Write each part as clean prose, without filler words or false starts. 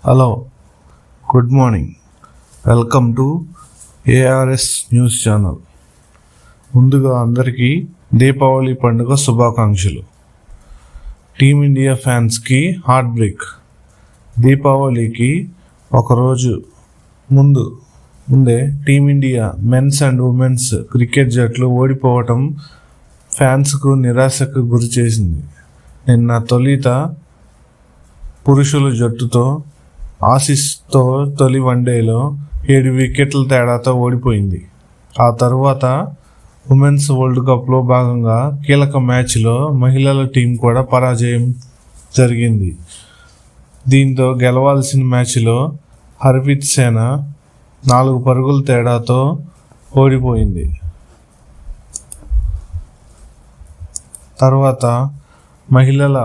Hello, good morning. Welcome to ARS news channel. ముందుగా అందరికీ దీపావళి పండుగ శుభాకాంక్షలు. టీమిండియా ఫ్యాన్స్కి హార్ట్ బ్రేక్. దీపావళికి ఒకరోజు ముందే team India men's and women's cricket జట్లు ఓడిపోవటం ఫ్యాన్స్కు నిరాశకు గురి చేసింది. నిన్న తొలుత పురుషుల జట్టుతో ఆసీస్తో తొలి వన్డేలో 7 వికెట్ల తేడాతో ఓడిపోయింది. ఆ తరువాత ఉమెన్స్ వరల్డ్ కప్లో భాగంగా కీలక మ్యాచ్లో మహిళల టీం కూడా పరాజయం జరిగింది. దీంతో గెలవాల్సిన మ్యాచ్లో హర్ప్రీత్ సేన 4 పరుగుల తేడాతో ఓడిపోయింది. తర్వాత మహిళల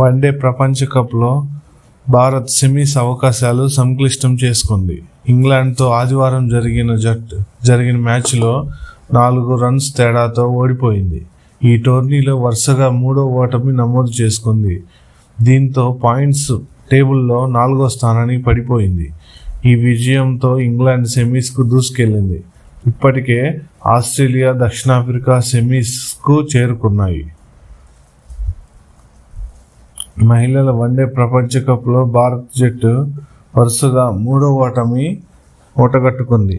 వన్డే ప్రపంచ కప్లో భారత్ సెమీస్ అవకాశాలు సంక్లిష్టం చేసుకుంది. ఇంగ్లాండ్తో ఆదివారం జరిగిన మ్యాచ్లో 4 రన్స్ తేడాతో ఓడిపోయింది. ఈ టోర్నీలో వరుసగా 3వ ఓటమి నమోదు చేసుకుంది. దీంతో పాయింట్స్ టేబుల్లో 4వ స్థానానికి పడిపోయింది. ఈ విజయంతో ఇంగ్లాండ్ సెమీస్కు దూసుకెళ్లింది. ఇప్పటికే ఆస్ట్రేలియా, దక్షిణాఫ్రికా సెమీస్కు చేరుకున్నాయి. మహిళల వన్డే ప్రపంచ కప్లో భారత్ జట్టు వరుసగా 3వ ఓటమి మూటగట్టుకుంది.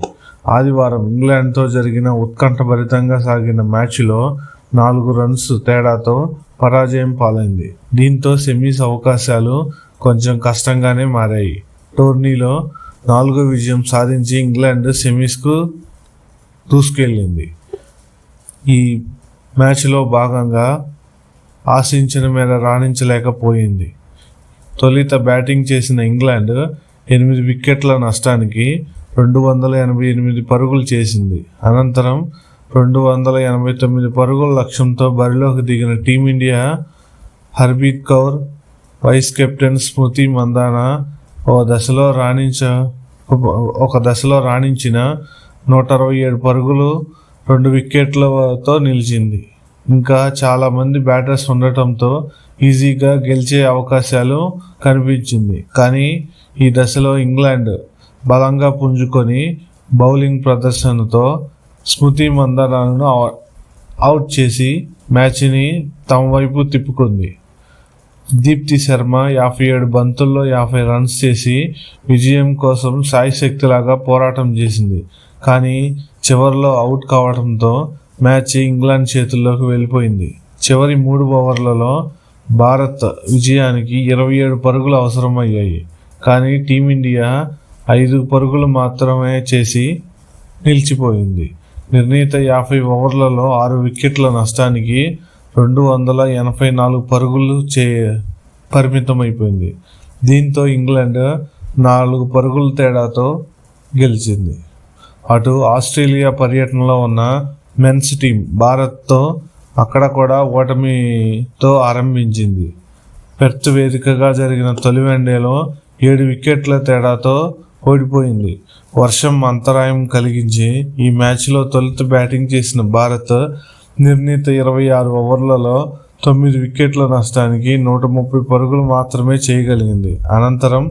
ఆదివారం ఇంగ్లాండ్తో జరిగిన ఉత్కంఠభరితంగా సాగిన మ్యాచ్లో 4 రన్స్ తేడాతో పరాజయం పాలైంది. దీంతో సెమీస్ అవకాశాలు కొంచెం కష్టంగానే మారాయి. టోర్నీలో 4వ విజయం సాధించి ఇంగ్లాండ్ సెమీస్కు దూసుకెళ్లింది. ఈ మ్యాచ్లో భాగంగా ఆశించిన మేర రాణించలేకపోయింది. తొలుత బ్యాటింగ్ చేసిన ఇంగ్లాండ్ 8 వికెట్ల నష్టానికి 288 పరుగులు చేసింది. అనంతరం 289 పరుగుల లక్ష్యంతో బరిలోకి దిగిన team India Harpreet Kaur, vice captain Smriti Mandhana ఒక దశలో రాణించిన 167 పరుగులు 2 వికెట్లతో నిలిచింది. ఇంకా చాలామంది బ్యాటర్స్ ఉండటంతో ఈజీగా గెలిచే అవకాశాలు కనిపించింది. కానీ ఈ దశలో ఇంగ్లాండ్ బలంగా పుంజుకొని బౌలింగ్ ప్రదర్శనతో స్మృతి మందానను అవుట్ చేసి మ్యాచ్ని తమ వైపు తిప్పుకుంది. దీప్తి శర్మ 57 బంతుల్లో 50 రన్స్ చేసి విజయం కోసం సాయశక్తిలాగా పోరాటం చేసింది. కానీ చివరిలో అవుట్ కావడంతో మ్యాచ్ ఇంగ్లాండ్ చేతుల్లోకి వెళ్ళిపోయింది. చివరి 3 ఓవర్లలో భారత్ విజయానికి 27 పరుగులు అవసరమయ్యాయి. కానీ టీమిండియా 5 పరుగులు మాత్రమే చేసి నిలిచిపోయింది. నిర్ణీత 50 ఓవర్లలో 6 వికెట్ల నష్టానికి 284 పరుగులు పరిమితమైపోయింది. దీంతో ఇంగ్లాండ్ 4 పరుగుల తేడాతో గెలిచింది. అటు ఆస్ట్రేలియా పర్యటనలో ఉన్న మెన్స్ టీం భారత్తో అక్కడ కూడా ఓటమితో ఆరంభించింది. పెర్త్ వేదికగా జరిగిన తొలి వన్డేలో 7 వికెట్ల తేడాతో ఓడిపోయింది. వర్షం అంతరాయం కలిగించి ఈ మ్యాచ్లో తొలుత బ్యాటింగ్ చేసిన భారత్ నిర్ణీత 26 ఓవర్లలో 9 వికెట్ల నష్టానికి 130 పరుగులు మాత్రమే చేయగలిగింది. అనంతరం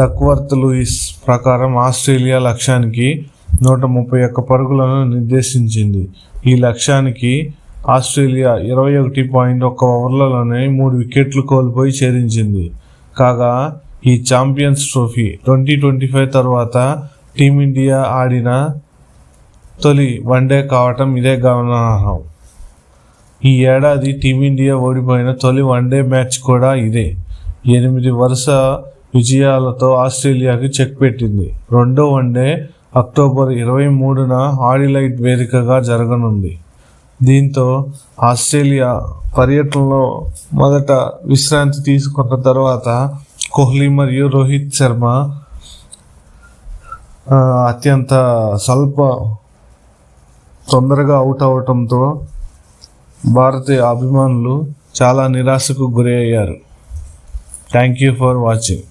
డక్వర్త్ లూయిస్ ప్రకారం ఆస్ట్రేలియా లక్ష్యానికి 131 పరుగులను నిర్దేశించింది. ఈ లక్ష్యానికి ఆస్ట్రేలియా 21.1 ఓవర్లలోనే 3 వికెట్లు కోల్పోయి ఛేదించింది. కాగా ఈ ఛాంపియన్స్ ట్రోఫీ 2025 తర్వాత టీమిండియా ఆడిన తొలి వన్డే కావటం ఇదే గమనార్హం. ఈ ఏడాది టీమిండియా ఓడిపోయిన తొలి వన్డే మ్యాచ్ కూడా ఇదే. 8 వరుస విజయాలతో ఆస్ట్రేలియాకి చెక్ పెట్టింది. రెండో వన్డే అక్టోబర్ 23న ఆడిలైడ్ వేదికగా జరగనుంది. దీంతో ఆస్ట్రేలియా పర్యటనలో మొదట విశ్రాంతి తీసుకున్న తర్వాత కోహ్లీ మరియు రోహిత్ శర్మ అత్యంత తొందరగా అవుట్ అవటంతో భారతీయ అభిమానులు చాలా నిరాశకు గురి అయ్యారు. Thank you for watching.